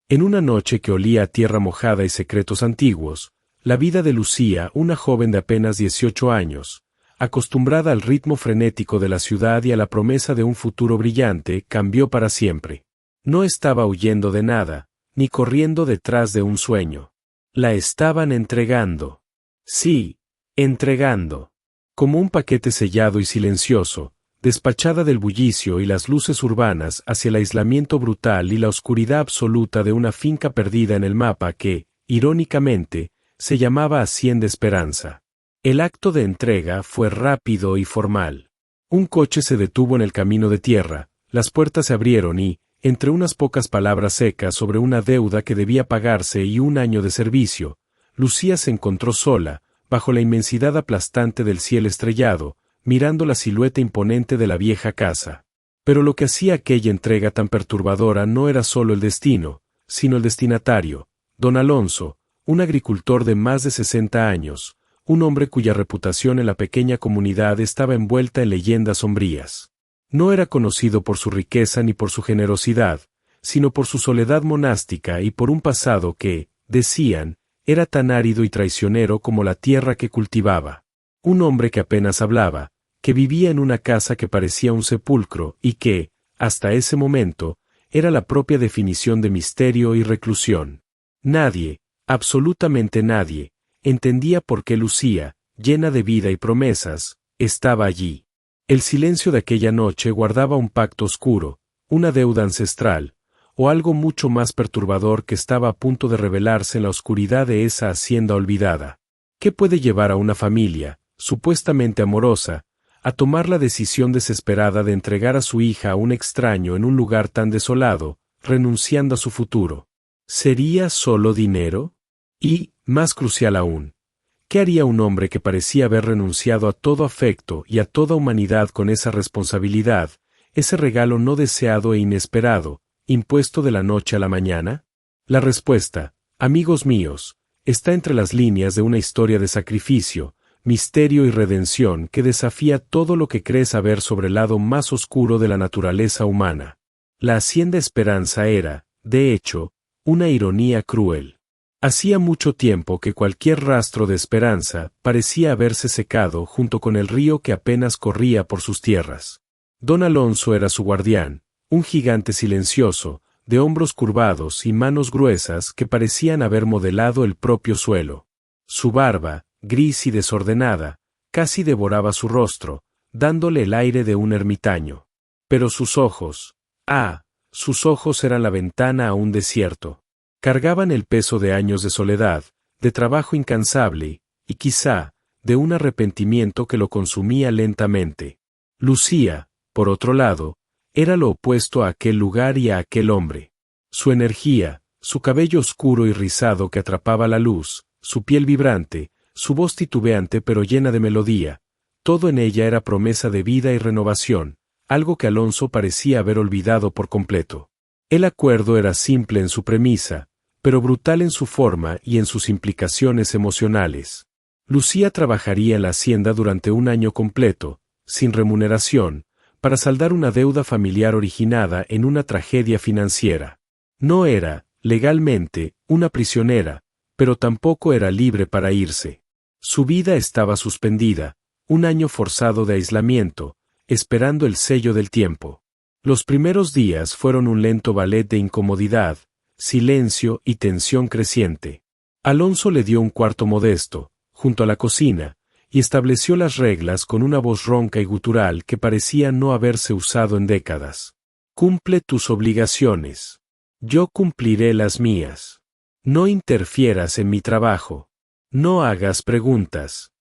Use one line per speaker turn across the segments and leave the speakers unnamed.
En una noche que olía a tierra mojada y secretos antiguos, la vida de Lucía, una joven de apenas 18 años, acostumbrada al ritmo frenético de la ciudad y a la promesa de un futuro brillante, cambió para siempre. No estaba huyendo de nada, ni corriendo detrás de un sueño. La estaban entregando. Sí, entregando. Como un paquete sellado y silencioso, despachada del bullicio y las luces urbanas hacia el aislamiento brutal y la oscuridad absoluta de una finca perdida en el mapa que, irónicamente, se llamaba Hacienda Esperanza. El acto de entrega fue rápido y formal. Un coche se detuvo en el camino de tierra, las puertas se abrieron y, entre unas pocas palabras secas sobre una deuda que debía pagarse y un año de servicio, Lucía se encontró sola, bajo la inmensidad aplastante del cielo estrellado, mirando la silueta imponente de la vieja casa. Pero lo que hacía aquella entrega tan perturbadora no era solo el destino, sino el destinatario, don Alonso, un agricultor de más de 60 años, un hombre cuya reputación en la pequeña comunidad estaba envuelta en leyendas sombrías. No era conocido por su riqueza ni por su generosidad, sino por su soledad monástica y por un pasado que, decían, era tan árido y traicionero como la tierra que cultivaba. Un hombre que apenas hablaba, que vivía en una casa que parecía un sepulcro y que, hasta ese momento, era la propia definición de misterio y reclusión. Nadie, absolutamente nadie, entendía por qué Lucía, llena de vida y promesas, estaba allí. El silencio de aquella noche guardaba un pacto oscuro, una deuda ancestral, o algo mucho más perturbador que estaba a punto de revelarse en la oscuridad de esa hacienda olvidada. ¿Qué puede llevar a una familia, supuestamente amorosa, a tomar la decisión desesperada de entregar a su hija a un extraño en un lugar tan desolado, renunciando a su futuro? ¿Sería solo dinero? Y, más crucial aún, ¿qué haría un hombre que parecía haber renunciado a todo afecto y a toda humanidad con esa responsabilidad, ese regalo no deseado e inesperado, impuesto de la noche a la mañana? La respuesta, amigos míos, está entre las líneas de una historia de sacrificio, misterio y redención que desafía todo lo que cree saber sobre el lado más oscuro de la naturaleza humana. La Hacienda Esperanza era, de hecho, una ironía cruel. Hacía mucho tiempo que cualquier rastro de esperanza parecía haberse secado junto con el río que apenas corría por sus tierras. Don Alonso era su guardián, un gigante silencioso, de hombros curvados y manos gruesas que parecían haber modelado el propio suelo. Su barba, gris y desordenada, casi devoraba su rostro, dándole el aire de un ermitaño. Pero sus ojos, sus ojos eran la ventana a un desierto. Cargaban el peso de años de soledad, de trabajo incansable, y quizá, de un arrepentimiento que lo consumía lentamente. Lucía, por otro lado, era lo opuesto a aquel lugar y a aquel hombre. Su energía, su cabello oscuro y rizado que atrapaba la luz, su piel vibrante, su voz titubeante pero llena de melodía, todo en ella era promesa de vida y renovación, algo que Alonso parecía haber olvidado por completo. El acuerdo era simple en su premisa, pero brutal en su forma y en sus implicaciones emocionales. Lucía trabajaría en la hacienda durante un año completo, sin remuneración, para saldar una deuda familiar originada en una tragedia financiera. No era, legalmente, una prisionera, pero tampoco era libre para irse. Su vida estaba suspendida, un año forzado de aislamiento, esperando el sello del tiempo. Los primeros días fueron un lento ballet de incomodidad, silencio y tensión creciente. Alonso le dio un cuarto modesto, junto a la cocina, y estableció las reglas con una voz ronca y gutural que parecía no haberse usado en décadas. Cumple tus obligaciones. Yo cumpliré las mías. No interfieras en mi trabajo. No hagas preguntas.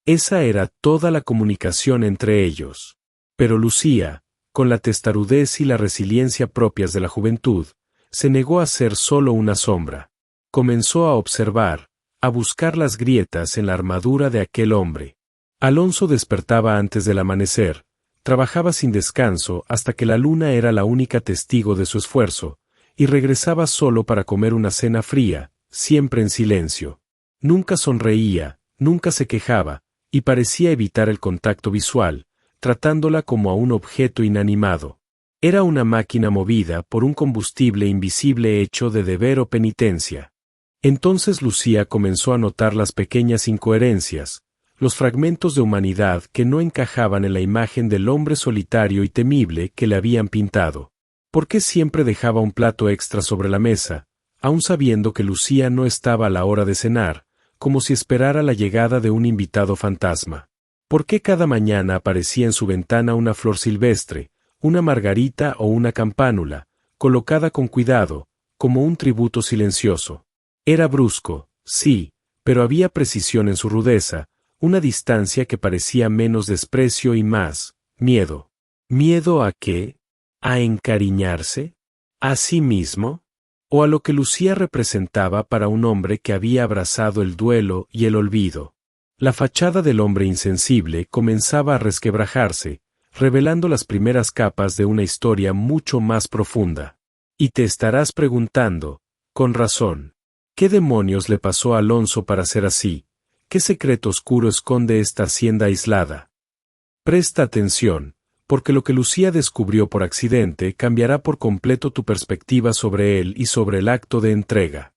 Esa era toda la comunicación entre ellos. Pero Lucía, con la testarudez y la resiliencia propias de la juventud, se negó a ser solo una sombra. Comenzó a observar, a buscar las grietas en la armadura de aquel hombre. Alonso despertaba antes del amanecer, trabajaba sin descanso hasta que la luna era la única testigo de su esfuerzo, y regresaba solo para comer una cena fría, siempre en silencio. Nunca sonreía, nunca se quejaba, y parecía evitar el contacto visual, tratándola como a un objeto inanimado. Era una máquina movida por un combustible invisible hecho de deber o penitencia. Entonces Lucía comenzó a notar las pequeñas incoherencias, los fragmentos de humanidad que no encajaban en la imagen del hombre solitario y temible que le habían pintado. ¿Por qué siempre dejaba un plato extra sobre la mesa, aun sabiendo que Lucía no estaba a la hora de cenar, como si esperara la llegada de un invitado fantasma? ¿Por qué cada mañana aparecía en su ventana una flor silvestre, una margarita o una campánula, colocada con cuidado, como un tributo silencioso? Era brusco, sí, pero había precisión en su rudeza, una distancia que parecía menos desprecio y más miedo. ¿Miedo a qué? ¿A encariñarse? ¿A sí mismo? ¿O a lo que Lucía representaba para un hombre que había abrazado el duelo y el olvido? La fachada del hombre insensible comenzaba a resquebrajarse, revelando las primeras capas de una historia mucho más profunda. Y te estarás preguntando, con razón, ¿qué demonios le pasó a Alonso para ser así? ¿Qué secreto oscuro esconde esta hacienda aislada? Presta atención, porque lo que Lucía descubrió por accidente cambiará por completo tu perspectiva sobre él y sobre el acto de entrega.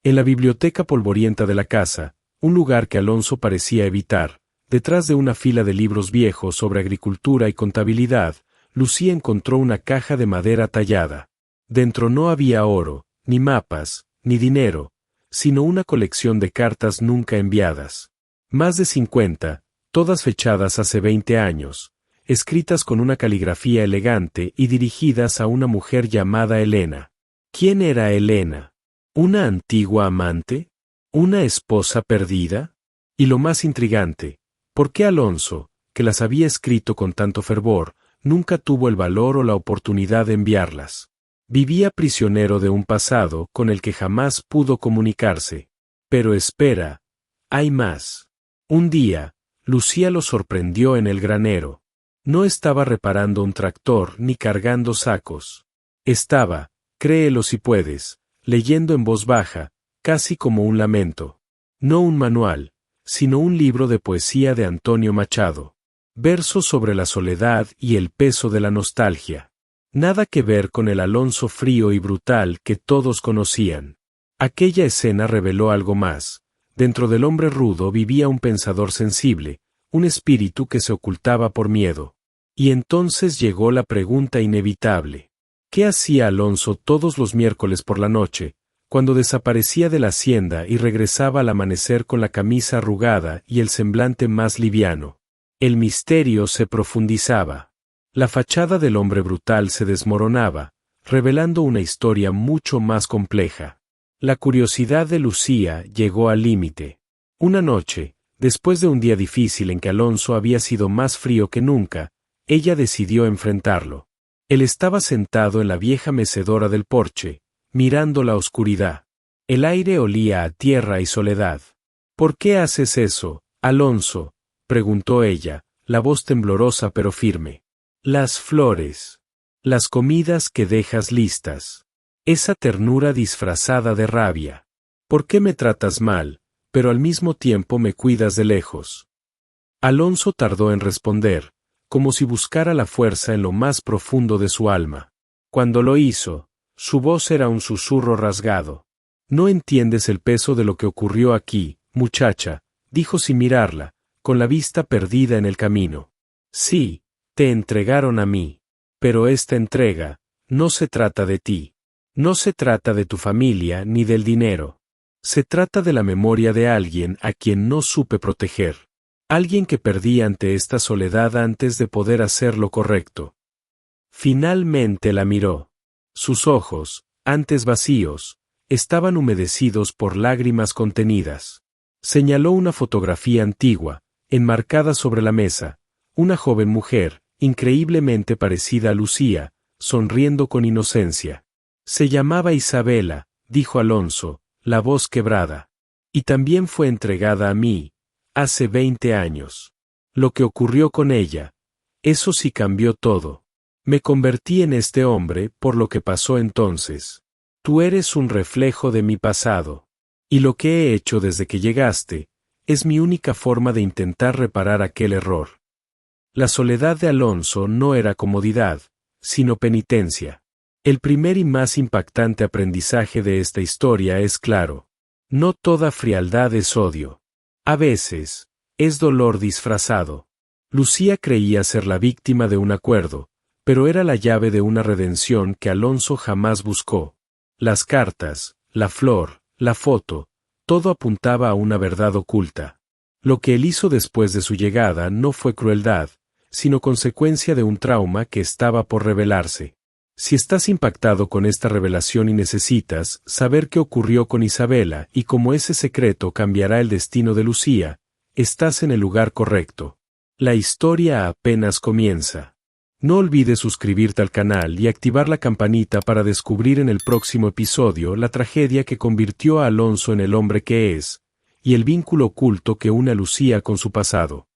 En la biblioteca polvorienta de la casa, un lugar que Alonso parecía evitar, detrás de una fila de libros viejos sobre agricultura y contabilidad, Lucía encontró una caja de madera tallada. Dentro no había oro, ni mapas, ni dinero, sino una colección de cartas nunca enviadas. Más de 50, todas fechadas hace 20 años, escritas con una caligrafía elegante y dirigidas a una mujer llamada Elena. ¿Quién era Elena? ¿Una antigua amante? ¿Una esposa perdida? Y lo más intrigante, ¿por qué Alonso, que las había escrito con tanto fervor, nunca tuvo el valor o la oportunidad de enviarlas? Vivía prisionero de un pasado con el que jamás pudo comunicarse. Pero espera, hay más. Un día, Lucía lo sorprendió en el granero. No estaba reparando un tractor ni cargando sacos. Estaba, créelo si puedes, leyendo en voz baja, casi como un lamento. No un manual, sino un libro de poesía de Antonio Machado. Versos sobre la soledad y el peso de la nostalgia. Nada que ver con el Alonso frío y brutal que todos conocían. Aquella escena reveló algo más. Dentro del hombre rudo vivía un pensador sensible, un espíritu que se ocultaba por miedo. Y entonces llegó la pregunta inevitable. ¿Qué hacía Alonso todos los miércoles por la noche, cuando desaparecía de la hacienda y regresaba al amanecer con la camisa arrugada y el semblante más liviano? El misterio se profundizaba. La fachada del hombre brutal se desmoronaba, revelando una historia mucho más compleja. La curiosidad de Lucía llegó al límite. Una noche, después de un día difícil en que Alonso había sido más frío que nunca, ella decidió enfrentarlo. Él estaba sentado en la vieja mecedora del porche, mirando la oscuridad. El aire olía a tierra y soledad. ¿Por qué haces eso, Alonso?, preguntó ella, la voz temblorosa pero firme. Las flores. Las comidas que dejas listas. Esa ternura disfrazada de rabia. ¿Por qué me tratas mal, pero al mismo tiempo me cuidas de lejos? Alonso tardó en responder, como si buscara la fuerza en lo más profundo de su alma. Cuando lo hizo, su voz era un susurro rasgado. No entiendes el peso de lo que ocurrió aquí, muchacha, dijo sin mirarla, con la vista perdida en el camino. Sí. Te entregaron a mí. Pero esta entrega, no se trata de ti. No se trata de tu familia ni del dinero. Se trata de la memoria de alguien a quien no supe proteger. Alguien que perdí ante esta soledad antes de poder hacer lo correcto. Finalmente la miró. Sus ojos, antes vacíos, estaban humedecidos por lágrimas contenidas. Señaló una fotografía antigua, enmarcada sobre la mesa, una joven mujer, increíblemente parecida a Lucía, sonriendo con inocencia. Se llamaba Isabela, dijo Alonso, la voz quebrada. Y también fue entregada a mí, hace 20 años. Lo que ocurrió con ella, eso sí cambió todo. Me convertí en este hombre por lo que pasó entonces. Tú eres un reflejo de mi pasado. Y lo que he hecho desde que llegaste, es mi única forma de intentar reparar aquel error. La soledad de Alonso no era comodidad, sino penitencia. El primer y más impactante aprendizaje de esta historia es claro. No toda frialdad es odio. A veces, es dolor disfrazado. Lucía creía ser la víctima de un acuerdo, pero era la llave de una redención que Alonso jamás buscó. Las cartas, la flor, la foto, todo apuntaba a una verdad oculta. Lo que él hizo después de su llegada no fue crueldad, sino consecuencia de un trauma que estaba por revelarse. Si estás impactado con esta revelación y necesitas saber qué ocurrió con Isabela y cómo ese secreto cambiará el destino de Lucía, estás en el lugar correcto. La historia apenas comienza. No olvides suscribirte al canal y activar la campanita para descubrir en el próximo episodio la tragedia que convirtió a Alonso en el hombre que es, y el vínculo oculto que une a Lucía con su pasado.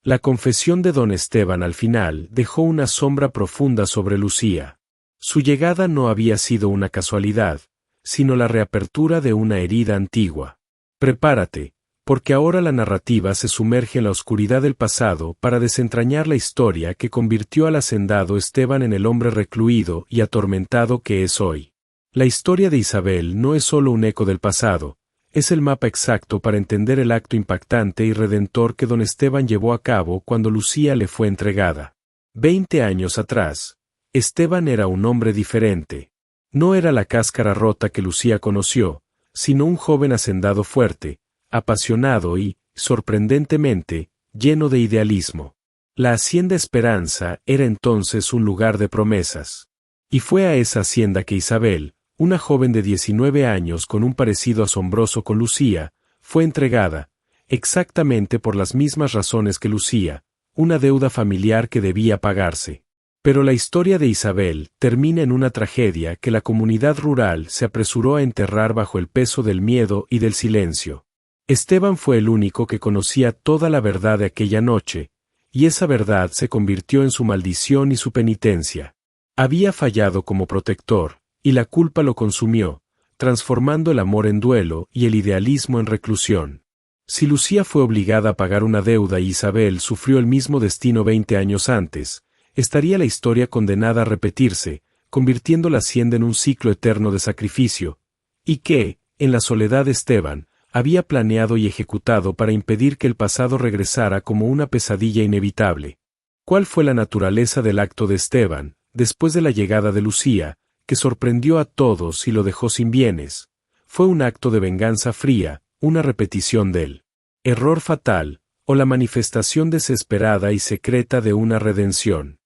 La confesión de don Esteban al final dejó una sombra profunda sobre Lucía. Su llegada no había sido una casualidad, sino la reapertura de una herida antigua. Prepárate, porque ahora la narrativa se sumerge en la oscuridad del pasado para desentrañar la historia que convirtió al hacendado Esteban en el hombre recluido y atormentado que es hoy. La historia de Isabel no es solo un eco del pasado, es el mapa exacto para entender el acto impactante y redentor que don Esteban llevó a cabo cuando Lucía le fue entregada. 20 años atrás, Esteban era un hombre diferente. No era la cáscara rota que Lucía conoció, sino un joven hacendado fuerte, apasionado y, sorprendentemente, lleno de idealismo. La hacienda Esperanza era entonces un lugar de promesas. Y fue a esa hacienda que Isabel, una joven de 19 años con un parecido asombroso con Lucía, fue entregada, exactamente por las mismas razones que Lucía, una deuda familiar que debía pagarse. Pero la historia de Isabel termina en una tragedia que la comunidad rural se apresuró a enterrar bajo el peso del miedo y del silencio. Esteban fue el único que conocía toda la verdad de aquella noche, y esa verdad se convirtió en su maldición y su penitencia. Había fallado como protector, y la culpa lo consumió, transformando el amor en duelo y el idealismo en reclusión. Si Lucía fue obligada a pagar una deuda y Isabel sufrió el mismo destino 20 años antes, estaría la historia condenada a repetirse, convirtiendo la hacienda en un ciclo eterno de sacrificio, y que, en la soledad de Esteban, había planeado y ejecutado para impedir que el pasado regresara como una pesadilla inevitable. ¿Cuál fue la naturaleza del acto de Esteban, después de la llegada de Lucía, que sorprendió a todos y lo dejó sin bienes? ¿Fue un acto de venganza fría, una repetición del error fatal, o la manifestación desesperada y secreta de una redención?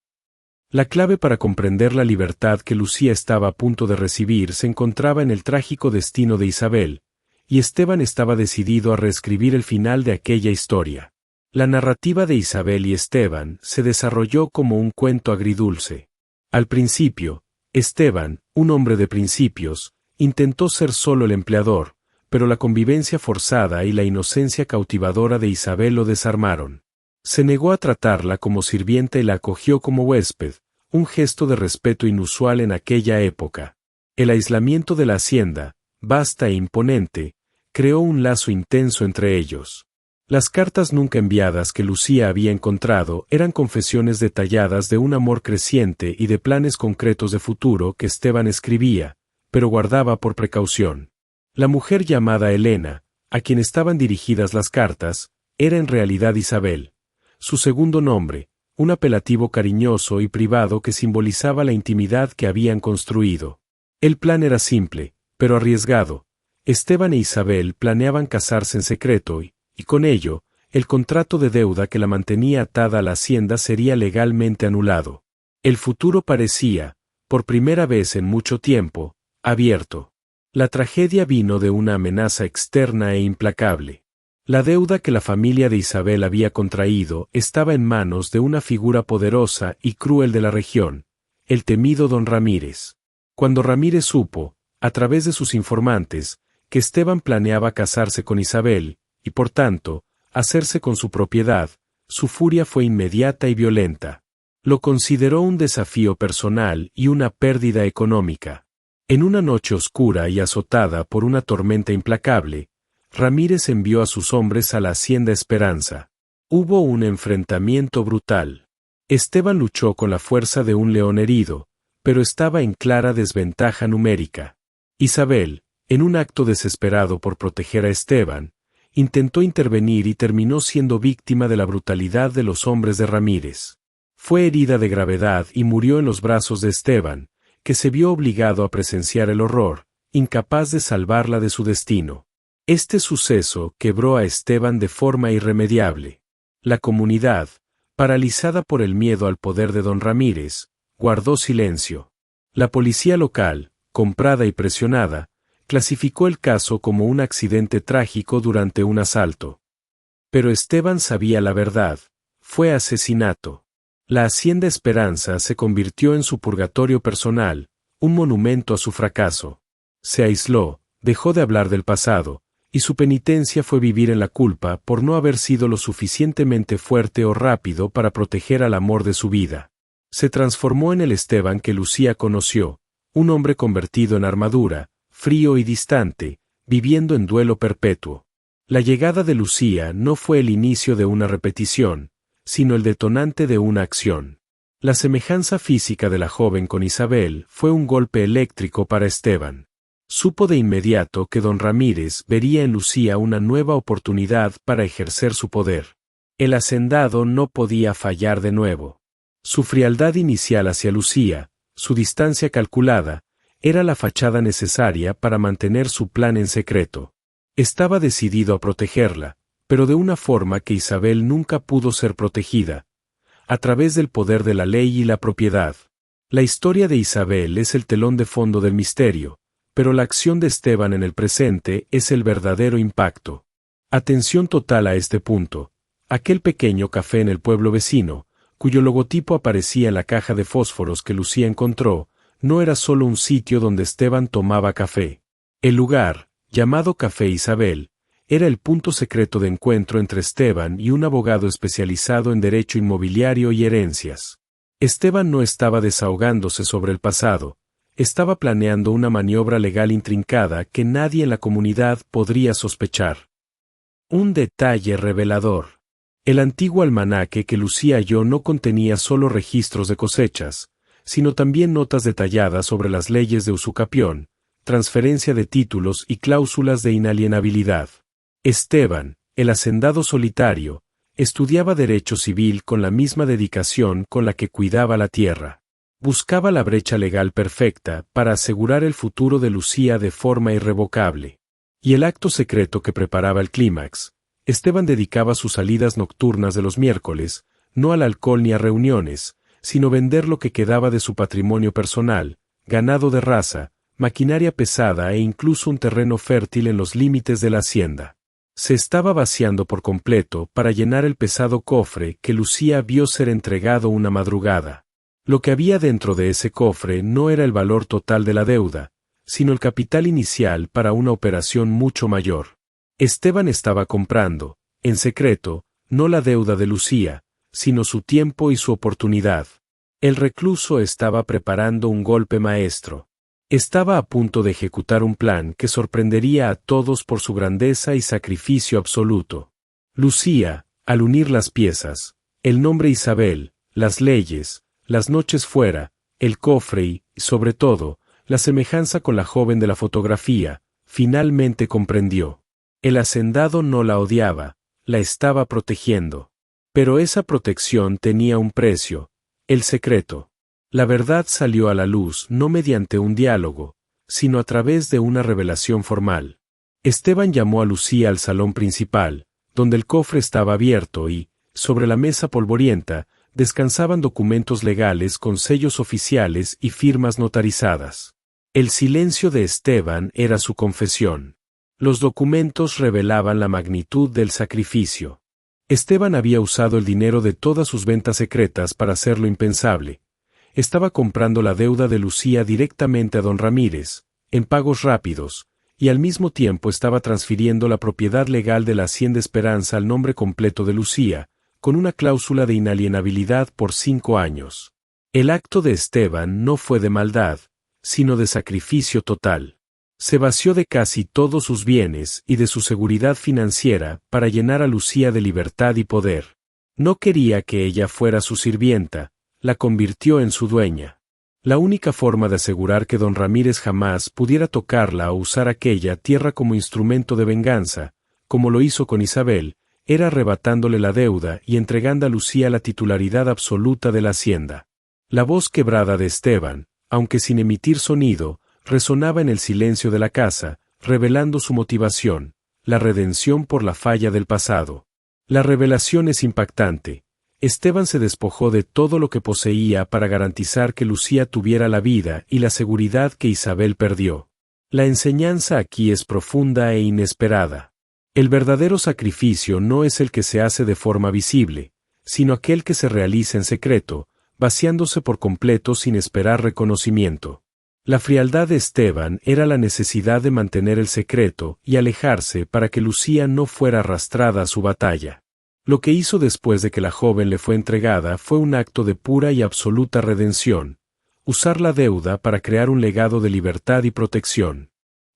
La clave para comprender la libertad que Lucía estaba a punto de recibir se encontraba en el trágico destino de Isabel, y Esteban estaba decidido a reescribir el final de aquella historia. La narrativa de Isabel y Esteban se desarrolló como un cuento agridulce. Al principio, Esteban, un hombre de principios, intentó ser solo el empleador, pero la convivencia forzada y la inocencia cautivadora de Isabel lo desarmaron. Se negó a tratarla como sirvienta y la acogió como huésped, un gesto de respeto inusual en aquella época. El aislamiento de la hacienda, vasta e imponente, creó un lazo intenso entre ellos. Las cartas nunca enviadas que Lucía había encontrado eran confesiones detalladas de un amor creciente y de planes concretos de futuro que Esteban escribía, pero guardaba por precaución. La mujer llamada Elena, a quien estaban dirigidas las cartas, era en realidad Isabel. Su segundo nombre, un apelativo cariñoso y privado que simbolizaba la intimidad que habían construido. El plan era simple, pero arriesgado. Esteban e Isabel planeaban casarse en secreto y con ello, el contrato de deuda que la mantenía atada a la hacienda sería legalmente anulado. El futuro parecía, por primera vez en mucho tiempo, abierto. La tragedia vino de una amenaza externa e implacable. La deuda que la familia de Isabel había contraído estaba en manos de una figura poderosa y cruel de la región, el temido don Ramírez. Cuando Ramírez supo, a través de sus informantes, que Esteban planeaba casarse con Isabel, y por tanto, hacerse con su propiedad, su furia fue inmediata y violenta. Lo consideró un desafío personal y una pérdida económica. En una noche oscura y azotada por una tormenta implacable, Ramírez envió a sus hombres a la hacienda Esperanza. Hubo un enfrentamiento brutal. Esteban luchó con la fuerza de un león herido, pero estaba en clara desventaja numérica. Isabel, en un acto desesperado por proteger a Esteban, intentó intervenir y terminó siendo víctima de la brutalidad de los hombres de Ramírez. Fue herida de gravedad y murió en los brazos de Esteban, que se vio obligado a presenciar el horror, incapaz de salvarla de su destino. Este suceso quebró a Esteban de forma irremediable. La comunidad, paralizada por el miedo al poder de don Ramírez, guardó silencio. La policía local, comprada y presionada, clasificó el caso como un accidente trágico durante un asalto. Pero Esteban sabía la verdad: fue asesinato. La Hacienda Esperanza se convirtió en su purgatorio personal, un monumento a su fracaso. Se aisló, dejó de hablar del pasado, y su penitencia fue vivir en la culpa por no haber sido lo suficientemente fuerte o rápido para proteger al amor de su vida. Se transformó en el Esteban que Lucía conoció, un hombre convertido en armadura, frío y distante, viviendo en duelo perpetuo. La llegada de Lucía no fue el inicio de una repetición, sino el detonante de una acción. La semejanza física de la joven con Isabel fue un golpe eléctrico para Esteban. Supo de inmediato que don Ramírez vería en Lucía una nueva oportunidad para ejercer su poder. El hacendado no podía fallar de nuevo. Su frialdad inicial hacia Lucía, su distancia calculada, era la fachada necesaria para mantener su plan en secreto. Estaba decidido a protegerla, pero de una forma que Isabel nunca pudo ser protegida, a través del poder de la ley y la propiedad. La historia de Isabel es el telón de fondo del misterio, pero la acción de Esteban en el presente es el verdadero impacto. Atención total a este punto. Aquel pequeño café en el pueblo vecino, cuyo logotipo aparecía en la caja de fósforos que Lucía encontró, no era solo un sitio donde Esteban tomaba café. El lugar, llamado Café Isabel, era el punto secreto de encuentro entre Esteban y un abogado especializado en derecho inmobiliario y herencias. Esteban no estaba desahogándose sobre el pasado, estaba planeando una maniobra legal intrincada que nadie en la comunidad podría sospechar. Un detalle revelador. El antiguo almanaque que Lucía halló no contenía solo registros de cosechas, sino también notas detalladas sobre las leyes de usucapión, transferencia de títulos y cláusulas de inalienabilidad. Esteban, el hacendado solitario, estudiaba derecho civil con la misma dedicación con la que cuidaba la tierra. Buscaba la brecha legal perfecta para asegurar el futuro de Lucía de forma irrevocable. Y el acto secreto que preparaba el clímax, Esteban dedicaba sus salidas nocturnas de los miércoles, no al alcohol ni a reuniones, sino vender lo que quedaba de su patrimonio personal, ganado de raza, maquinaria pesada e incluso un terreno fértil en los límites de la hacienda. Se estaba vaciando por completo para llenar el pesado cofre que Lucía vio ser entregado una madrugada. Lo que había dentro de ese cofre no era el valor total de la deuda, sino el capital inicial para una operación mucho mayor. Esteban estaba comprando, en secreto, no la deuda de Lucía, sino su tiempo y su oportunidad. El recluso estaba preparando un golpe maestro. Estaba a punto de ejecutar un plan que sorprendería a todos por su grandeza y sacrificio absoluto. Lucía, al unir las piezas, el nombre Isabel, las leyes, las noches fuera, el cofre y, sobre todo, la semejanza con la joven de la fotografía, finalmente comprendió. El hacendado no la odiaba, la estaba protegiendo. Pero esa protección tenía un precio: el secreto. La verdad salió a la luz no mediante un diálogo, sino a través de una revelación formal. Esteban llamó a Lucía al salón principal, donde el cofre estaba abierto y, sobre la mesa polvorienta, descansaban documentos legales con sellos oficiales y firmas notarizadas. El silencio de Esteban era su confesión. Los documentos revelaban la magnitud del sacrificio. Esteban había usado el dinero de todas sus ventas secretas para hacer lo impensable. Estaba comprando la deuda de Lucía directamente a don Ramírez, en pagos rápidos, y al mismo tiempo estaba transfiriendo la propiedad legal de la Hacienda Esperanza al nombre completo de Lucía, con una cláusula de inalienabilidad por 5 años. El acto de Esteban no fue de maldad, sino de sacrificio total. Se vació de casi todos sus bienes y de su seguridad financiera para llenar a Lucía de libertad y poder. No quería que ella fuera su sirvienta, la convirtió en su dueña. La única forma de asegurar que don Ramírez jamás pudiera tocarla o usar aquella tierra como instrumento de venganza, como lo hizo con Isabel, era arrebatándole la deuda y entregando a Lucía la titularidad absoluta de la hacienda. La voz quebrada de Esteban, aunque sin emitir sonido, resonaba en el silencio de la casa, revelando su motivación, la redención por la falla del pasado. La revelación es impactante. Esteban se despojó de todo lo que poseía para garantizar que Lucía tuviera la vida y la seguridad que Isabel perdió. La enseñanza aquí es profunda e inesperada. El verdadero sacrificio no es el que se hace de forma visible, sino aquel que se realiza en secreto, vaciándose por completo sin esperar reconocimiento. La frialdad de Esteban era la necesidad de mantener el secreto y alejarse para que Lucía no fuera arrastrada a su batalla. Lo que hizo después de que la joven le fue entregada fue un acto de pura y absoluta redención, usar la deuda para crear un legado de libertad y protección.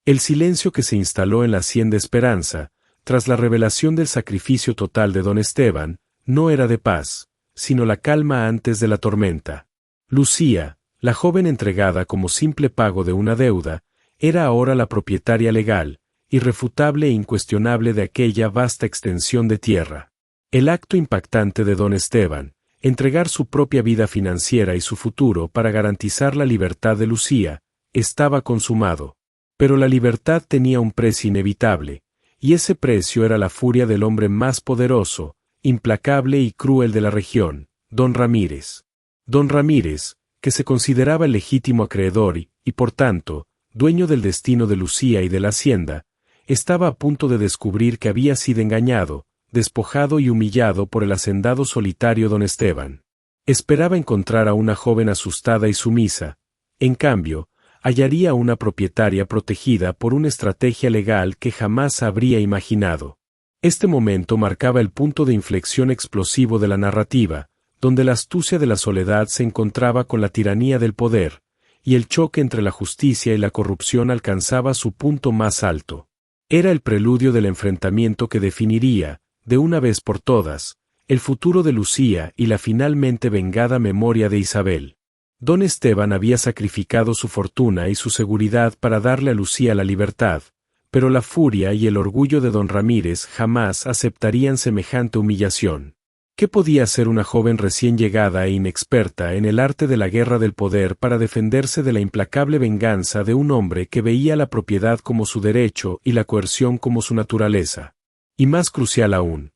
El silencio que se instaló en la hacienda Esperanza, tras la revelación del sacrificio total de don Esteban, no era de paz, sino la calma antes de la tormenta. Lucía, la joven entregada como simple pago de una deuda, era ahora la propietaria legal, irrefutable e incuestionable de aquella vasta extensión de tierra. El acto impactante de don Esteban, entregar su propia vida financiera y su futuro para garantizar la libertad de Lucía, estaba consumado. Pero la libertad tenía un precio inevitable, y ese precio era la furia del hombre más poderoso, implacable y cruel de la región, don Ramírez. Don Ramírez, que se consideraba el legítimo acreedor y, por tanto, dueño del destino de Lucía y de la hacienda, estaba a punto de descubrir que había sido engañado, despojado y humillado por el hacendado solitario don Esteban. Esperaba encontrar a una joven asustada y sumisa, en cambio, hallaría a una propietaria protegida por una estrategia legal que jamás habría imaginado. Este momento marcaba el punto de inflexión explosivo de la narrativa, donde la astucia de la soledad se encontraba con la tiranía del poder, y el choque entre la justicia y la corrupción alcanzaba su punto más alto. Era el preludio del enfrentamiento que definiría, de una vez por todas, el futuro de Lucía y la finalmente vengada memoria de Isabel. Don Esteban había sacrificado su fortuna y su seguridad para darle a Lucía la libertad, pero la furia y el orgullo de don Ramírez jamás aceptarían semejante humillación. ¿Qué podía hacer una joven recién llegada e inexperta en el arte de la guerra del poder para defenderse de la implacable venganza de un hombre que veía la propiedad como su derecho y la coerción como su naturaleza? Y más crucial aún,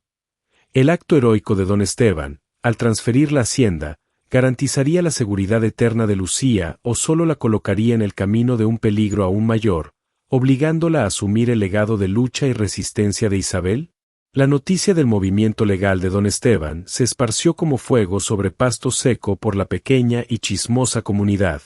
el acto heroico de don Esteban, al transferir la hacienda, garantizaría la seguridad eterna de Lucía o solo la colocaría en el camino de un peligro aún mayor, obligándola a asumir el legado de lucha y resistencia de Isabel? La noticia del movimiento legal de don Esteban se esparció como fuego sobre pasto seco por la pequeña y chismosa comunidad.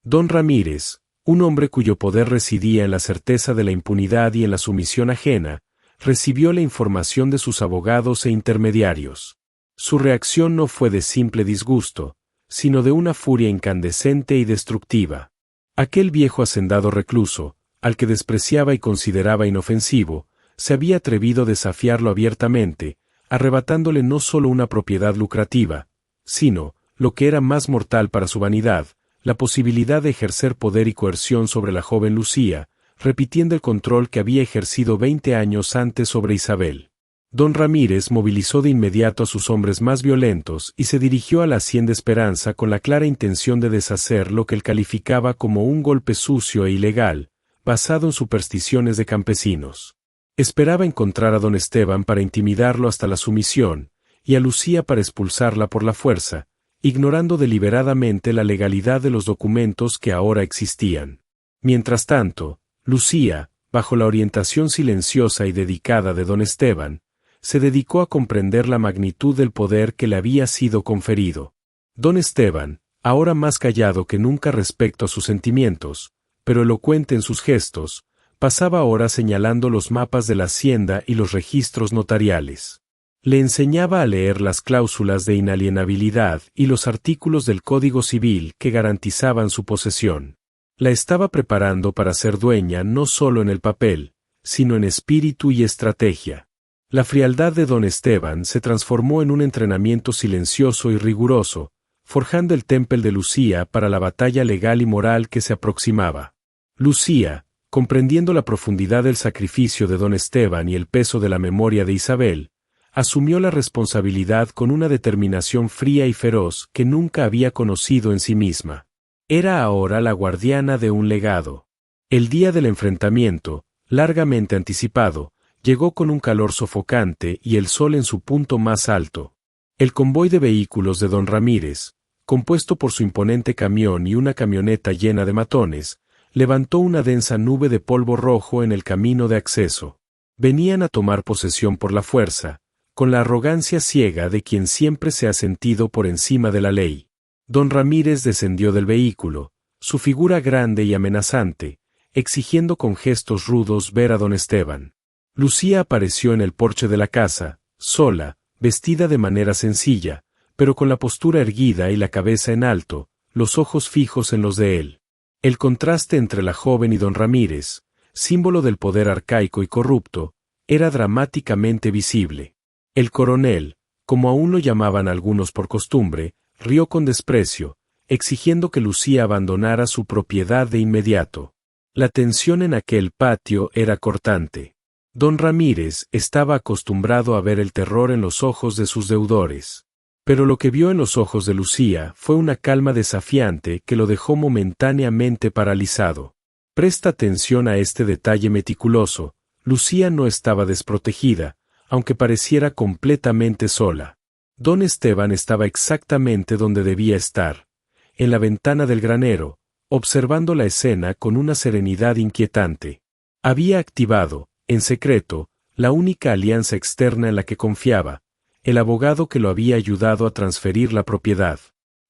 Don Ramírez, un hombre cuyo poder residía en la certeza de la impunidad y en la sumisión ajena, recibió la información de sus abogados e intermediarios. Su reacción no fue de simple disgusto, sino de una furia incandescente y destructiva. Aquel viejo hacendado recluso, al que despreciaba y consideraba inofensivo, se había atrevido a desafiarlo abiertamente, arrebatándole no solo una propiedad lucrativa, sino, lo que era más mortal para su vanidad, la posibilidad de ejercer poder y coerción sobre la joven Lucía, repitiendo el control que había ejercido 20 años antes sobre Isabel. Don Ramírez movilizó de inmediato a sus hombres más violentos y se dirigió a la hacienda Esperanza con la clara intención de deshacer lo que él calificaba como un golpe sucio e ilegal, basado en supersticiones de campesinos. Esperaba encontrar a don Esteban para intimidarlo hasta la sumisión, y a Lucía para expulsarla por la fuerza, ignorando deliberadamente la legalidad de los documentos que ahora existían. Mientras tanto, Lucía, bajo la orientación silenciosa y dedicada de don Esteban, se dedicó a comprender la magnitud del poder que le había sido conferido. Don Esteban, ahora más callado que nunca respecto a sus sentimientos, pero elocuente en sus gestos, pasaba ahora señalando los mapas de la hacienda y los registros notariales. Le enseñaba a leer las cláusulas de inalienabilidad y los artículos del Código Civil que garantizaban su posesión. La estaba preparando para ser dueña no solo en el papel, sino en espíritu y estrategia. La frialdad de don Esteban se transformó en un entrenamiento silencioso y riguroso, forjando el temple de Lucía para la batalla legal y moral que se aproximaba. Lucía, comprendiendo la profundidad del sacrificio de don Esteban y el peso de la memoria de Isabel, asumió la responsabilidad con una determinación fría y feroz que nunca había conocido en sí misma. Era ahora la guardiana de un legado. El día del enfrentamiento, largamente anticipado, llegó con un calor sofocante y el sol en su punto más alto. El convoy de vehículos de don Ramírez, compuesto por su imponente camión y una camioneta llena de matones, levantó una densa nube de polvo rojo en el camino de acceso. Venían a tomar posesión por la fuerza, con la arrogancia ciega de quien siempre se ha sentido por encima de la ley. Don Ramírez descendió del vehículo, su figura grande y amenazante, exigiendo con gestos rudos ver a don Esteban. Lucía apareció en el porche de la casa, sola, vestida de manera sencilla, pero con la postura erguida y la cabeza en alto, los ojos fijos en los de él. El contraste entre la joven y don Ramírez, símbolo del poder arcaico y corrupto, era dramáticamente visible. El coronel, como aún lo llamaban algunos por costumbre, rió con desprecio, exigiendo que Lucía abandonara su propiedad de inmediato. La tensión en aquel patio era cortante. Don Ramírez estaba acostumbrado a ver el terror en los ojos de sus deudores. Pero lo que vio en los ojos de Lucía fue una calma desafiante que lo dejó momentáneamente paralizado. Presta atención a este detalle meticuloso, Lucía no estaba desprotegida, aunque pareciera completamente sola. Don Esteban estaba exactamente donde debía estar, en la ventana del granero, observando la escena con una serenidad inquietante. Había activado, en secreto, la única alianza externa en la que confiaba, el abogado que lo había ayudado a transferir la propiedad.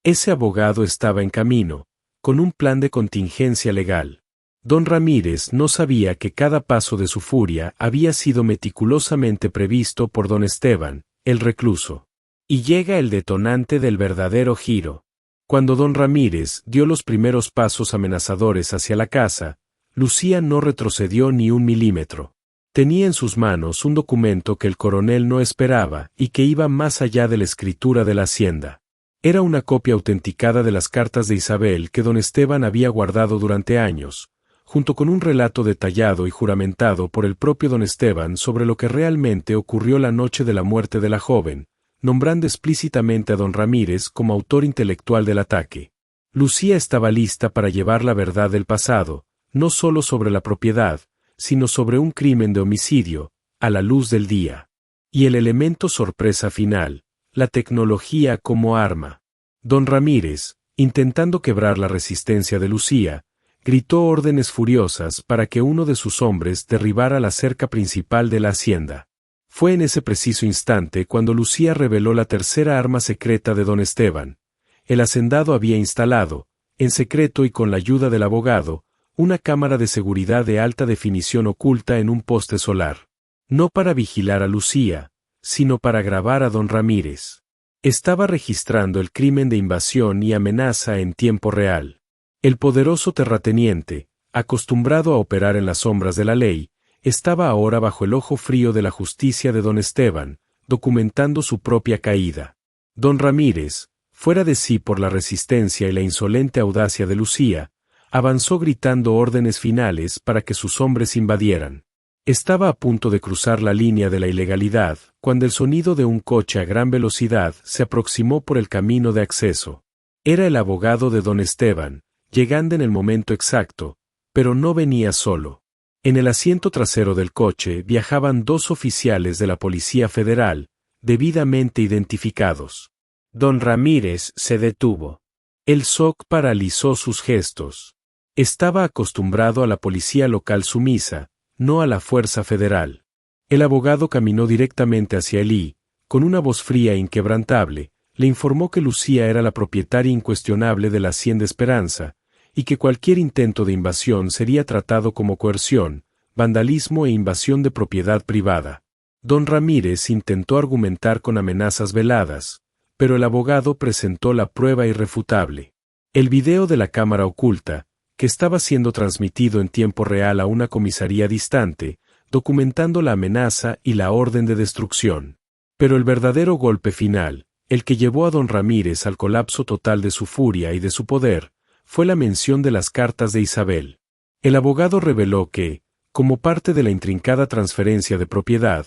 Ese abogado estaba en camino, con un plan de contingencia legal. Don Ramírez no sabía que cada paso de su furia había sido meticulosamente previsto por don Esteban, el recluso. Y llega el detonante del verdadero giro. Cuando don Ramírez dio los primeros pasos amenazadores hacia la casa, Lucía no retrocedió ni un milímetro. Tenía en sus manos un documento que el coronel no esperaba y que iba más allá de la escritura de la hacienda. Era una copia autenticada de las cartas de Isabel que don Esteban había guardado durante años, junto con un relato detallado y juramentado por el propio don Esteban sobre lo que realmente ocurrió la noche de la muerte de la joven, nombrando explícitamente a don Ramírez como autor intelectual del ataque. Lucía estaba lista para llevar la verdad del pasado, no solo sobre la propiedad, sino sobre un crimen de homicidio, a la luz del día. Y el elemento sorpresa final, la tecnología como arma. Don Ramírez, intentando quebrar la resistencia de Lucía, gritó órdenes furiosas para que uno de sus hombres derribara la cerca principal de la hacienda. Fue en ese preciso instante cuando Lucía reveló la tercera arma secreta de don Esteban. El hacendado había instalado, en secreto y con la ayuda del abogado, una cámara de seguridad de alta definición oculta en un poste solar. No para vigilar a Lucía, sino para grabar a don Ramírez. Estaba registrando el crimen de invasión y amenaza en tiempo real. El poderoso terrateniente, acostumbrado a operar en las sombras de la ley, estaba ahora bajo el ojo frío de la justicia de don Esteban, documentando su propia caída. Don Ramírez, fuera de sí por la resistencia y la insolente audacia de Lucía, avanzó gritando órdenes finales para que sus hombres invadieran. Estaba a punto de cruzar la línea de la ilegalidad, cuando el sonido de un coche a gran velocidad se aproximó por el camino de acceso. Era el abogado de don Esteban, llegando en el momento exacto, pero no venía solo. En el asiento trasero del coche viajaban dos oficiales de la Policía Federal, debidamente identificados. Don Ramírez se detuvo. El shock paralizó sus gestos. Estaba acostumbrado a la policía local sumisa, no a la fuerza federal. El abogado caminó directamente hacia él y, con una voz fría e inquebrantable, le informó que Lucía era la propietaria incuestionable de la Hacienda Esperanza, y que cualquier intento de invasión sería tratado como coerción, vandalismo e invasión de propiedad privada. Don Ramírez intentó argumentar con amenazas veladas, pero el abogado presentó la prueba irrefutable. El video de la cámara oculta, que estaba siendo transmitido en tiempo real a una comisaría distante, documentando la amenaza y la orden de destrucción. Pero el verdadero golpe final, el que llevó a don Ramírez al colapso total de su furia y de su poder, fue la mención de las cartas de Isabel. El abogado reveló que, como parte de la intrincada transferencia de propiedad,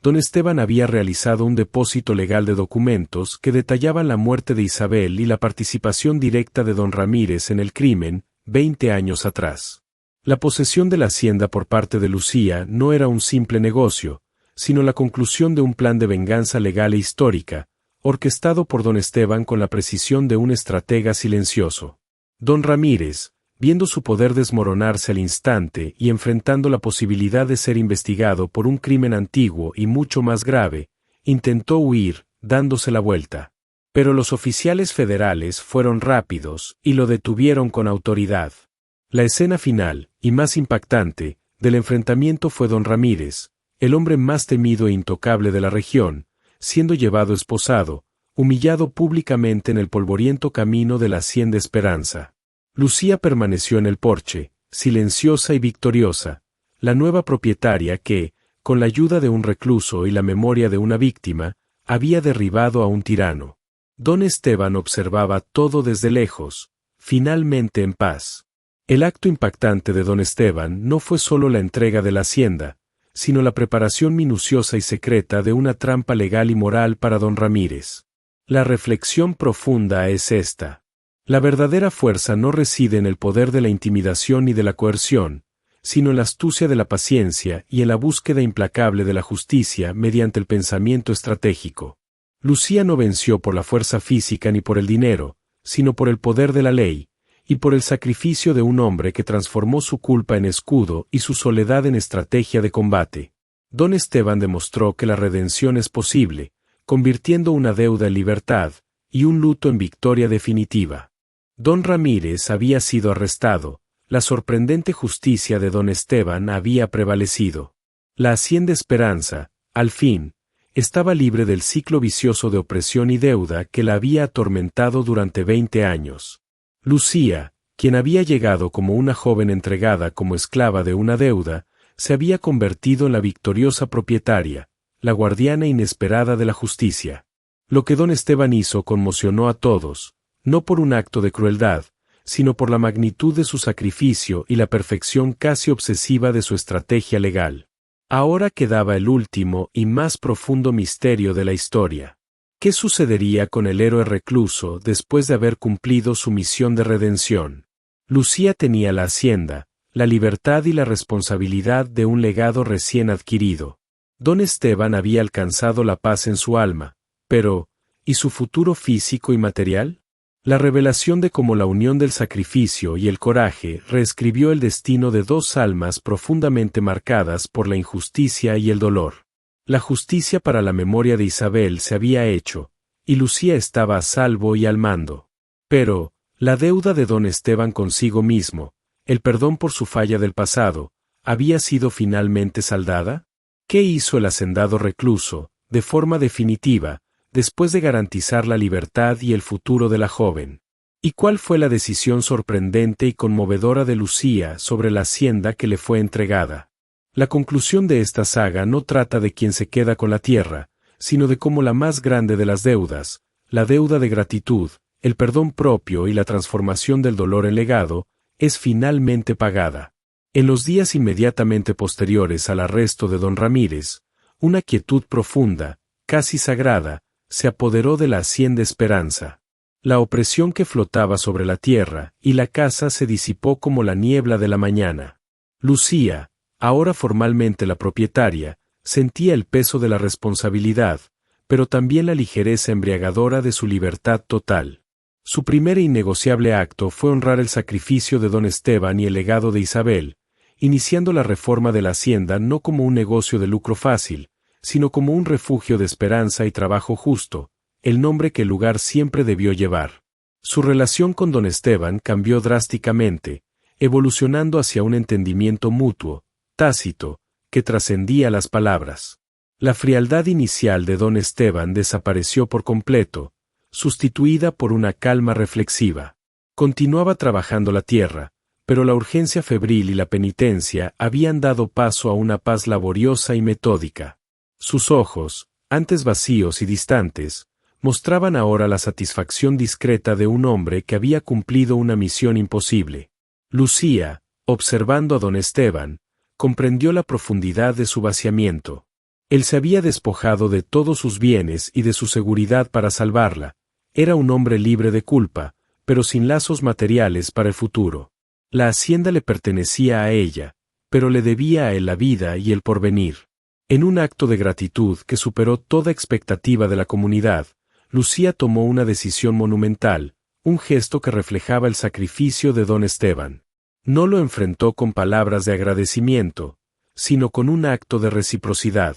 don Esteban había realizado un depósito legal de documentos que detallaban la muerte de Isabel y la participación directa de don Ramírez en el crimen, 20 años atrás. La posesión de la hacienda por parte de Lucía no era un simple negocio, sino la conclusión de un plan de venganza legal e histórica, orquestado por don Esteban con la precisión de un estratega silencioso. Don Ramírez, viendo su poder desmoronarse al instante y enfrentando la posibilidad de ser investigado por un crimen antiguo y mucho más grave, intentó huir, dándose la vuelta. Pero los oficiales federales fueron rápidos y lo detuvieron con autoridad. La escena final, y más impactante, del enfrentamiento fue don Ramírez, el hombre más temido e intocable de la región, siendo llevado esposado, humillado públicamente en el polvoriento camino de la Hacienda Esperanza. Lucía permaneció en el porche, silenciosa y victoriosa, la nueva propietaria que, con la ayuda de un recluso y la memoria de una víctima, había derribado a un tirano. Don Esteban observaba todo desde lejos, finalmente en paz. El acto impactante de don Esteban no fue solo la entrega de la hacienda, sino la preparación minuciosa y secreta de una trampa legal y moral para don Ramírez. La reflexión profunda es esta. La verdadera fuerza no reside en el poder de la intimidación ni de la coerción, sino en la astucia de la paciencia y en la búsqueda implacable de la justicia mediante el pensamiento estratégico. Lucía no venció por la fuerza física ni por el dinero, sino por el poder de la ley, y por el sacrificio de un hombre que transformó su culpa en escudo y su soledad en estrategia de combate. Don Esteban demostró que la redención es posible, convirtiendo una deuda en libertad, y un luto en victoria definitiva. Don Ramírez había sido arrestado, la sorprendente justicia de don Esteban había prevalecido. La Hacienda Esperanza, al fin, estaba libre del ciclo vicioso de opresión y deuda que la había atormentado durante 20 años. Lucía, quien había llegado como una joven entregada como esclava de una deuda, se había convertido en la victoriosa propietaria, la guardiana inesperada de la justicia. Lo que don Esteban hizo conmocionó a todos, no por un acto de crueldad, sino por la magnitud de su sacrificio y la perfección casi obsesiva de su estrategia legal. Ahora quedaba el último y más profundo misterio de la historia. ¿Qué sucedería con el héroe recluso después de haber cumplido su misión de redención? Lucía tenía la hacienda, la libertad y la responsabilidad de un legado recién adquirido. Don Esteban había alcanzado la paz en su alma, pero, ¿y su futuro físico y material? La revelación de cómo la unión del sacrificio y el coraje reescribió el destino de dos almas profundamente marcadas por la injusticia y el dolor. La justicia para la memoria de Isabel se había hecho, y Lucía estaba a salvo y al mando. Pero, la deuda de don Esteban consigo mismo, el perdón por su falla del pasado, ¿había sido finalmente saldada? ¿Qué hizo el hacendado recluso, de forma definitiva, después de garantizar la libertad y el futuro de la joven? ¿Y cuál fue la decisión sorprendente y conmovedora de Lucía sobre la hacienda que le fue entregada? La conclusión de esta saga no trata de quien se queda con la tierra, sino de cómo la más grande de las deudas, la deuda de gratitud, el perdón propio y la transformación del dolor en legado, es finalmente pagada. En los días inmediatamente posteriores al arresto de don Ramírez, una quietud profunda, casi sagrada, se apoderó de la Hacienda Esperanza. La opresión que flotaba sobre la tierra y la casa se disipó como la niebla de la mañana. Lucía, ahora formalmente la propietaria, sentía el peso de la responsabilidad, pero también la ligereza embriagadora de su libertad total. Su primer e innegociable acto fue honrar el sacrificio de don Esteban y el legado de Isabel, iniciando la reforma de la hacienda no como un negocio de lucro fácil, sino como un refugio de esperanza y trabajo justo, el nombre que el lugar siempre debió llevar. Su relación con don Esteban cambió drásticamente, evolucionando hacia un entendimiento mutuo, tácito, que trascendía las palabras. La frialdad inicial de don Esteban desapareció por completo, sustituida por una calma reflexiva. Continuaba trabajando la tierra, pero la urgencia febril y la penitencia habían dado paso a una paz laboriosa y metódica. Sus ojos, antes vacíos y distantes, mostraban ahora la satisfacción discreta de un hombre que había cumplido una misión imposible. Lucía, observando a don Esteban, comprendió la profundidad de su vaciamiento. Él se había despojado de todos sus bienes y de su seguridad para salvarla. Era un hombre libre de culpa, pero sin lazos materiales para el futuro. La hacienda le pertenecía a ella, pero le debía a él la vida y el porvenir. En un acto de gratitud que superó toda expectativa de la comunidad, Lucía tomó una decisión monumental, un gesto que reflejaba el sacrificio de don Esteban. No lo enfrentó con palabras de agradecimiento, sino con un acto de reciprocidad.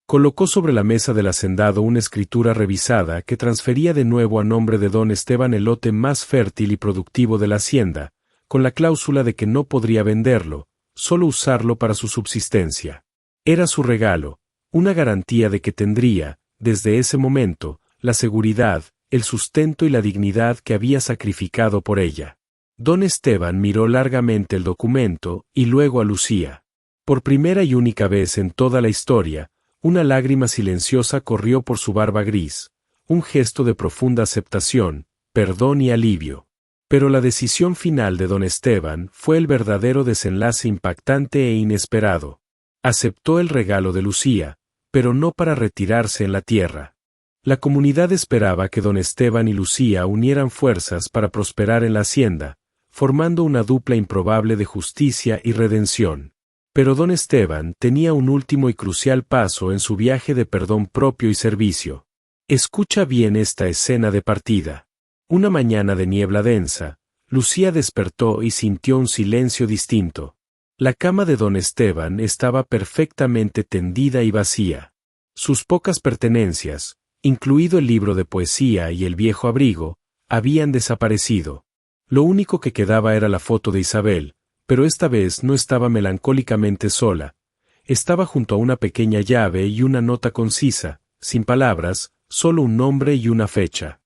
Colocó sobre la mesa del hacendado una escritura revisada que transfería de nuevo a nombre de don Esteban el lote más fértil y productivo de la hacienda, con la cláusula de que no podría venderlo, solo usarlo para su subsistencia. Era su regalo, una garantía de que tendría, desde ese momento, la seguridad, el sustento y la dignidad que había sacrificado por ella. Don Esteban miró largamente el documento y luego a Lucía. Por primera y única vez en toda la historia, una lágrima silenciosa corrió por su barba gris, un gesto de profunda aceptación, perdón y alivio. Pero la decisión final de don Esteban fue el verdadero desenlace impactante e inesperado. Aceptó el regalo de Lucía, pero no para retirarse en la tierra. La comunidad esperaba que don Esteban y Lucía unieran fuerzas para prosperar en la hacienda, formando una dupla improbable de justicia y redención. Pero don Esteban tenía un último y crucial paso en su viaje de perdón propio y servicio. Escucha bien esta escena de partida. Una mañana de niebla densa, Lucía despertó y sintió un silencio distinto. La cama de don Esteban estaba perfectamente tendida y vacía. Sus pocas pertenencias, incluido el libro de poesía y el viejo abrigo, habían desaparecido. Lo único que quedaba era la foto de Isabel, pero esta vez no estaba melancólicamente sola. Estaba junto a una pequeña llave y una nota concisa, sin palabras, solo un nombre y una fecha.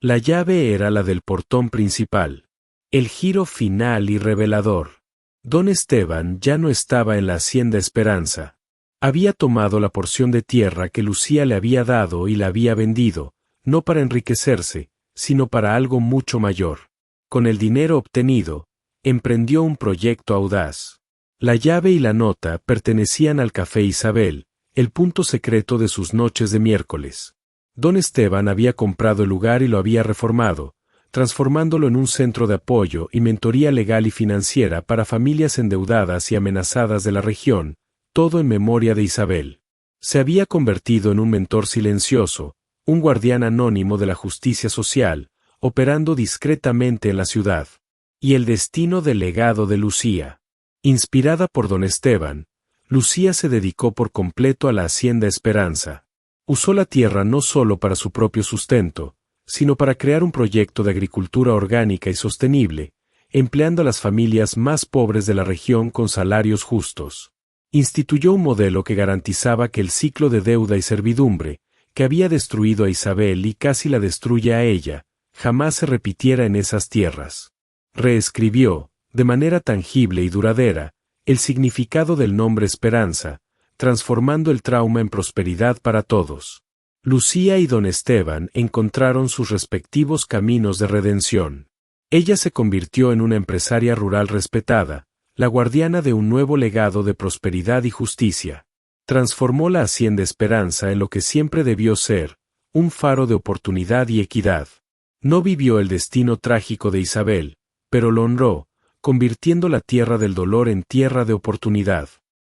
La llave era la del portón principal. El giro final y revelador. Don Esteban ya no estaba en la hacienda Esperanza. Había tomado la porción de tierra que Lucía le había dado y la había vendido, no para enriquecerse, sino para algo mucho mayor. Con el dinero obtenido, emprendió un proyecto audaz. La llave y la nota pertenecían al Café Isabel, el punto secreto de sus noches de miércoles. Don Esteban había comprado el lugar y lo había reformado, transformándolo en un centro de apoyo y mentoría legal y financiera para familias endeudadas y amenazadas de la región, todo en memoria de Isabel. Se había convertido en un mentor silencioso, un guardián anónimo de la justicia social, operando discretamente en la ciudad. Y el destino del legado de Lucía. Inspirada por don Esteban, Lucía se dedicó por completo a la hacienda Esperanza. Usó la tierra no solo para su propio sustento, sino para crear un proyecto de agricultura orgánica y sostenible, empleando a las familias más pobres de la región con salarios justos. Instituyó un modelo que garantizaba que el ciclo de deuda y servidumbre, que había destruido a Isabel y casi la destruye a ella, jamás se repitiera en esas tierras. Reescribió, de manera tangible y duradera, el significado del nombre Esperanza, transformando el trauma en prosperidad para todos. Lucía y don Esteban encontraron sus respectivos caminos de redención. Ella se convirtió en una empresaria rural respetada, la guardiana de un nuevo legado de prosperidad y justicia. Transformó la hacienda Esperanza en lo que siempre debió ser, un faro de oportunidad y equidad. No vivió el destino trágico de Isabel, pero lo honró, convirtiendo la tierra del dolor en tierra de oportunidad.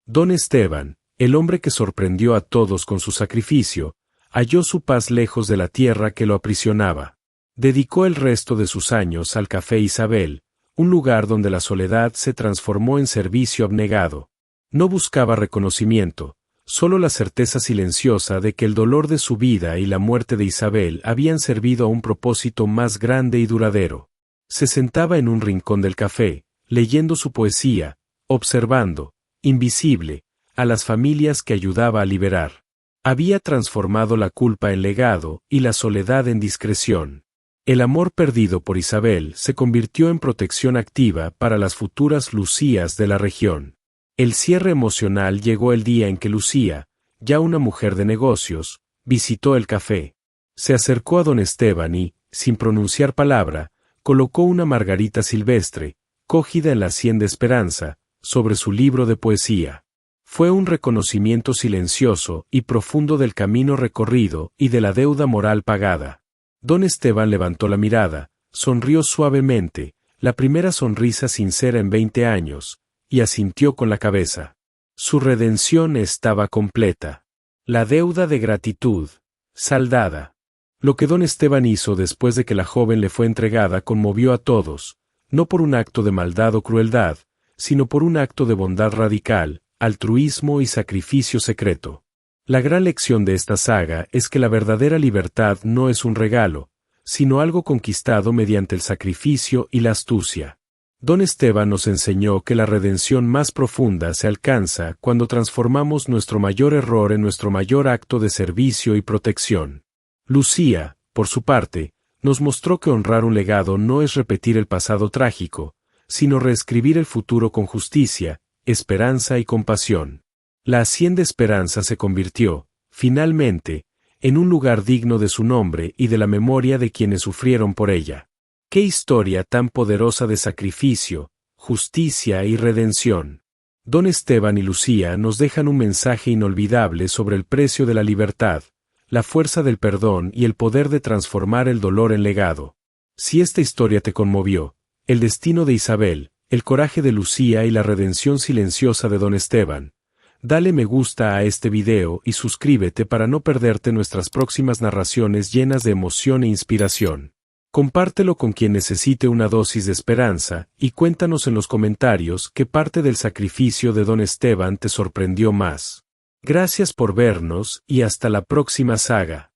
Don Esteban, el hombre que sorprendió a todos con su sacrificio, halló su paz lejos de la tierra que lo aprisionaba. Dedicó el resto de sus años al Café Isabel, un lugar donde la soledad se transformó en servicio abnegado. No buscaba reconocimiento, solo la certeza silenciosa de que el dolor de su vida y la muerte de Isabel habían servido a un propósito más grande y duradero. Se sentaba en un rincón del café, leyendo su poesía, observando, invisible, a las familias que ayudaba a liberar. Había transformado la culpa en legado y la soledad en discreción. El amor perdido por Isabel se convirtió en protección activa para las futuras Lucías de la región. El cierre emocional llegó el día en que Lucía, ya una mujer de negocios, visitó el café. Se acercó a don Esteban y, sin pronunciar palabra, colocó una margarita silvestre, cogida en la sien de Esperanza, sobre su libro de poesía. Fue un reconocimiento silencioso y profundo del camino recorrido y de la deuda moral pagada. Don Esteban levantó la mirada, sonrió suavemente, la primera sonrisa sincera en 20 años, y asintió con la cabeza. Su redención estaba completa. La deuda de gratitud, saldada. Lo que don Esteban hizo después de que la joven le fue entregada conmovió a todos, no por un acto de maldad o crueldad, sino por un acto de bondad radical, altruismo y sacrificio secreto. La gran lección de esta saga es que la verdadera libertad no es un regalo, sino algo conquistado mediante el sacrificio y la astucia. Don Esteban nos enseñó que la redención más profunda se alcanza cuando transformamos nuestro mayor error en nuestro mayor acto de servicio y protección. Lucía, por su parte, nos mostró que honrar un legado no es repetir el pasado trágico, sino reescribir el futuro con justicia, esperanza y compasión. La hacienda Esperanza se convirtió, finalmente, en un lugar digno de su nombre y de la memoria de quienes sufrieron por ella. ¡Qué historia tan poderosa de sacrificio, justicia y redención! Don Esteban y Lucía nos dejan un mensaje inolvidable sobre el precio de la libertad, la fuerza del perdón y el poder de transformar el dolor en legado. Si esta historia te conmovió, el destino de Isabel, el coraje de Lucía y la redención silenciosa de don Esteban, dale me gusta a este video y suscríbete para no perderte nuestras próximas narraciones llenas de emoción e inspiración. Compártelo con quien necesite una dosis de esperanza y cuéntanos en los comentarios qué parte del sacrificio de don Esteban te sorprendió más. Gracias por vernos y hasta la próxima saga.